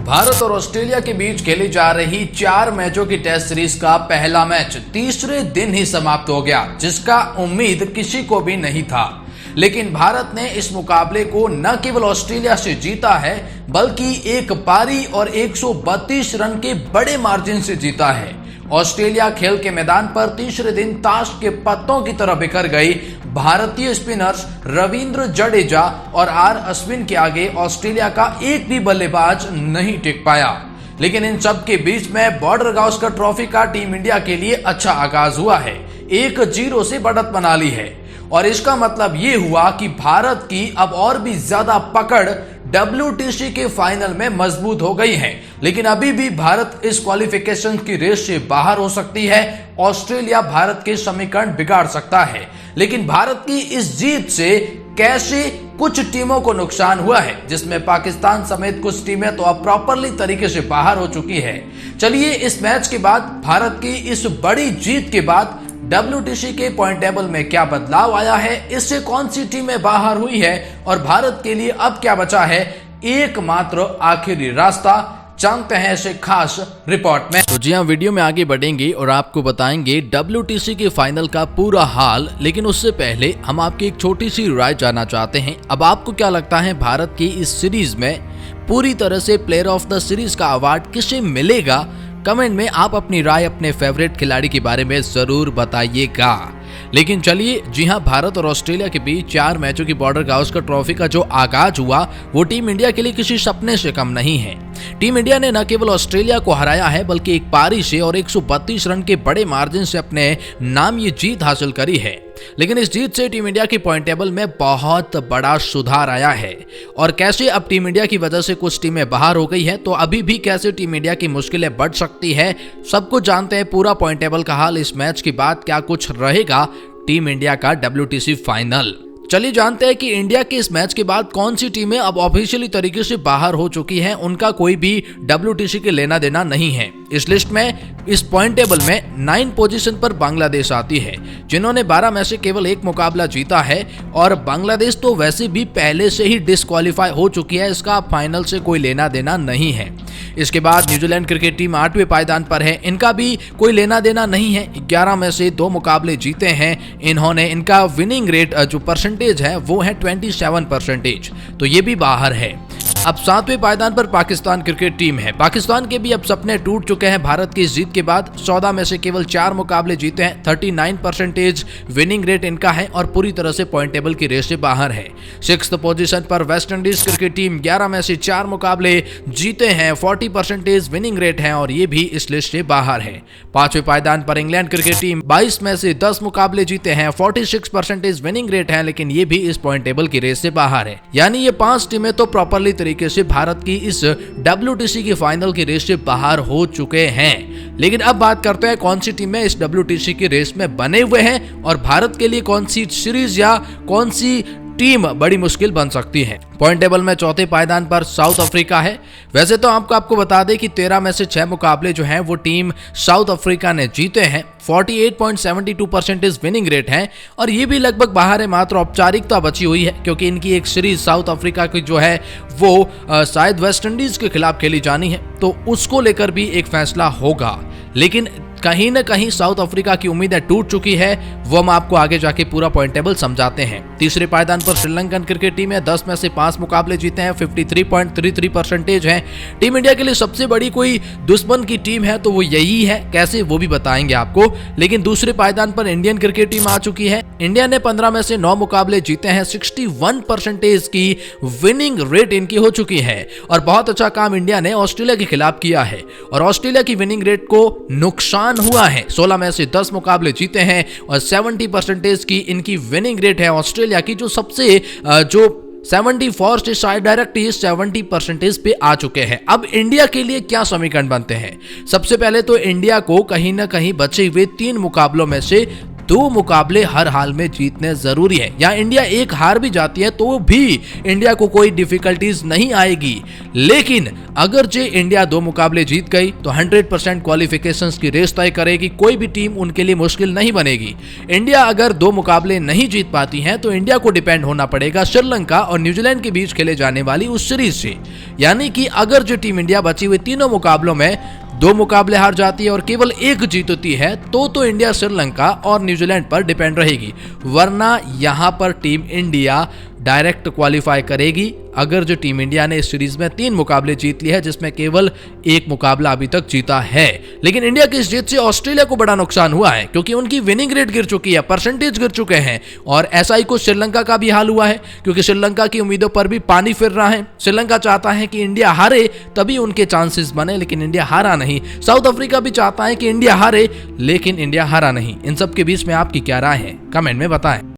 भारत और ऑस्ट्रेलिया के बीच खेली जा रही 4 मैचों की टेस्ट सीरीज का पहला मैच तीसरे दिन ही समाप्त हो गया, जिसका उम्मीद किसी को भी नहीं था। लेकिन भारत ने इस मुकाबले को न केवल ऑस्ट्रेलिया से जीता है, बल्कि एक पारी और 132 रन के बड़े मार्जिन से जीता है। ऑस्ट्रेलिया खेल के मैदान पर तीसरे दिन ताश के पत्तों की तरह बिखर गई। भारतीय स्पिनर्स रविंद्र जडेजा और आर अश्विन के आगे ऑस्ट्रेलिया का एक भी बल्लेबाज नहीं टिक पाया। लेकिन इन सब के बीच में बॉर्डर गावस्कर ट्रॉफी का टीम इंडिया के लिए अच्छा आगाज हुआ है। 1-0 से बढ़त बना ली है और इसका मतलब ये हुआ कि भारत की अब और भी ज्यादा पकड़ WTC के फाइनल में मजबूत हो गई है। लेकिन अभी भी भारत इस क्वालिफिकेशन की रेस से बाहर हो सकती है। ऑस्ट्रेलिया भारत के समीकरण बिगाड़ सकता है। लेकिन भारत की इस जीत से कैसे कुछ टीमों को नुकसान हुआ है, जिसमें पाकिस्तान समेत कुछ टीमें तो अब प्रॉपरली तरीके से बाहर हो चुकी है। चलिए इस मैच के बाद, भारत की इस बड़ी जीत के बाद WTC के पॉइंट टेबल में क्या बदलाव आया है, इससे कौन सी टीमें बाहर हुई है और भारत के लिए अब क्या बचा है, एकमात्र आखिरी रास्ता, जानते हैं ऐसे खास रिपोर्ट में। तो जी हाँ, वीडियो में आगे बढ़ेंगे और आपको बताएंगे WTC के फाइनल का पूरा हाल। लेकिन उससे पहले हम आपकी एक छोटी सी राय जानना चाहते हैं। अब आपको क्या लगता है, भारत की इस सीरीज में पूरी तरह से प्लेयर ऑफ द सीरीज का अवार्ड किसे मिलेगा? कमेंट में आप अपनी राय अपने फेवरेट खिलाड़ी के बारे में जरूर बताइएगा। लेकिन चलिए, जी हां, भारत और ऑस्ट्रेलिया के बीच 4 मैचों की बॉर्डर गावस्कर ट्रॉफी का जो आगाज हुआ वो टीम इंडिया के लिए किसी सपने से कम नहीं है। टीम इंडिया ने न केवल ऑस्ट्रेलिया को हराया है, बल्कि एक पारी से और 132 रन के बड़े मार्जिन से अपने नाम ये जीत हासिल करी है। लेकिन इस जीत से टीम इंडिया की पॉइंट टेबल में बहुत बड़ा सुधार आया है। और कैसे अब टीम इंडिया की वजह से कुछ टीमें बाहर हो गई है, तो अभी भी कैसे टीम इंडिया की मुश्किलें बढ़ सकती है, सब कुछ जानते हैं। पूरा पॉइंट टेबल का हाल, इस मैच के बाद क्या कुछ रहेगा टीम इंडिया का WTC फाइनल। चलिए जानते हैं कि इंडिया के इस मैच के बाद कौन सी टीमें अब ऑफिशियली तरीके से बाहर हो चुकी हैं, उनका कोई भी WTC के लेना देना नहीं है। इस लिस्ट में, इस पॉइंट टेबल में 9 पोजीशन पर बांग्लादेश आती है, जिन्होंने 12 में से केवल 1 मुकाबला जीता है। और बांग्लादेश तो वैसे भी पहले से ही डिस्क्वालीफाई हो चुकी है, इसका फाइनल से कोई लेना देना नहीं है। इसके बाद न्यूजीलैंड क्रिकेट टीम 8वें पायदान पर है, इनका भी कोई लेना देना नहीं है। 11 में से 2 मुकाबले जीते हैं इन्होंने। इनका विनिंग रेट जो परसेंटेज है वो है 27%, तो ये भी बाहर है। अब 7वें पायदान पर पाकिस्तान क्रिकेट टीम है। पाकिस्तान के भी अब सपने टूट चुके हैं भारत की जीत के बाद। 14 में से केवल 4 मुकाबले जीते हैं, 39% विनिंग रेट इनका है और पूरी तरह से पॉइंट टेबल की रेस से बाहर है। 6th पोजीशन पर वेस्ट इंडीज क्रिकेट टीम, 11 में से 4 मुकाबले जीते हैं, 40% विनिंग रेट है और ये भी इस लिस्ट से बाहर है। 5वें पायदान पर इंग्लैंड क्रिकेट टीम, 22 में से 10 मुकाबले जीते हैं, 46% विनिंग रेट है, लेकिन ये भी इस पॉइंट टेबल की रेस से बाहर है। यानी ये 5 टीमें तो प्रॉपरली तरीके से भारत की इस WTC की फाइनल की रेस से बाहर हो चुके हैं। लेकिन अब बात करते हैं कौन सी टीमें इस WTC की रेस में बने हुए हैं और भारत के लिए कौन सी सीरीज या कौन सी टीम बड़ी मुश्किल बन सकती है। पॉइंट टेबल में 4थे पायदान पर साउथ अफ्रीका है। वैसे तो आपको बता दें कि 13 में से 6 मुकाबले जो हैं वो टीम साउथ अफ्रीका ने जीते हैं, 48.72% विनिंग रेट है और ये भी लगभग बाहर है। मात्र औपचारिकता बची हुई है, क्योंकि इनकी एक सीरीज साउथ अफ्रीका की जो है वो शायद वेस्ट इंडीज के खिलाफ खेली जानी है, तो उसको लेकर भी एक फैसला होगा। लेकिन कहीं न कहीं साउथ अफ्रीका की उम्मीदें टूट चुकी है, वो हम आपको आगे जाके पूरा पॉइंट टेबल समझाते हैं। तीसरे पायदान पर श्रीलंकन क्रिकेट टीम है, 10 में से 5 मुकाबले जीते हैं, 53.33% है। टीम इंडिया के लिए सबसे बड़ी कोई दुश्मन की टीम है तो वो यही है, कैसे वो भी बताएंगे आपको। लेकिन दूसरे पायदान पर इंडियन क्रिकेट टीम आ चुकी है। इंडिया ने 15 में से 9 मुकाबले जीते हैं, 61% की विनिंग रेट इनकी हो चुकी है और बहुत अच्छा काम इंडिया ने ऑस्ट्रेलिया के खिलाफ किया है और ऑस्ट्रेलिया की विनिंग रेट को नुकसान हुआ है। 16 में से 10 मुकाबले जीते हैं और 70% की इनकी विनिंग रेट है। ऑस्ट्रेलिया की जो सबसे जो 74 से शायद डायरेक्ट 70% पे आ चुके हैं। अब इंडिया के लिए क्या समीकरण बनते हैं? सबसे पहले तो इंडिया को कहीं ना कहीं बचे हुए 3 मुकाबलों में से 2 मुकाबले हर हाल में जीतने जरूरी है। या इंडिया एक हार भी जाती है तो भी इंडिया को कोई डिफिकल्टीज नहीं आएगी, लेकिन अगर जे इंडिया 2 मुकाबले जीत गई तो 100% क्वालिफिकेशंस की रेस तय करेगी, कोई भी टीम उनके लिए मुश्किल नहीं बनेगी। इंडिया अगर 2 मुकाबले नहीं जीत पाती है तो इंडिया को डिपेंड होना पड़ेगा श्रीलंका और न्यूजीलैंड के बीच खेले जाने वाली उस सीरीज से। यानी कि अगर जो टीम इंडिया बची हुई तीनों मुकाबलों में 2 मुकाबले हार जाती है और केवल 1 जीतती है तो इंडिया श्रीलंका और न्यूजीलैंड पर डिपेंड रहेगी, वरना यहां पर टीम इंडिया डायरेक्ट क्वालिफाई करेगी। अगर जो टीम इंडिया ने इस सीरीज में 3 मुकाबले जीत लिए हैं, जिसमें केवल 1 मुकाबला अभी तक जीता है। लेकिन इंडिया की इस जीत से ऑस्ट्रेलिया को बड़ा नुकसान हुआ है, क्योंकि उनकी विनिंग रेट गिर चुकी है, परसेंटेज गिर चुके हैं। और ऐसा ही कुछ श्रीलंका का भी हाल हुआ है, क्योंकि श्रीलंका की उम्मीदों पर भी पानी फिर रहा है। श्रीलंका चाहता है कि इंडिया हारे तभी उनके चांसेस बने, लेकिन इंडिया हारा नहीं। साउथ अफ्रीका भी चाहता है कि इंडिया हारे, लेकिन इंडिया हारा नहीं। इन सब के बीच में आपकी क्या राय है, कमेंट में बताएं।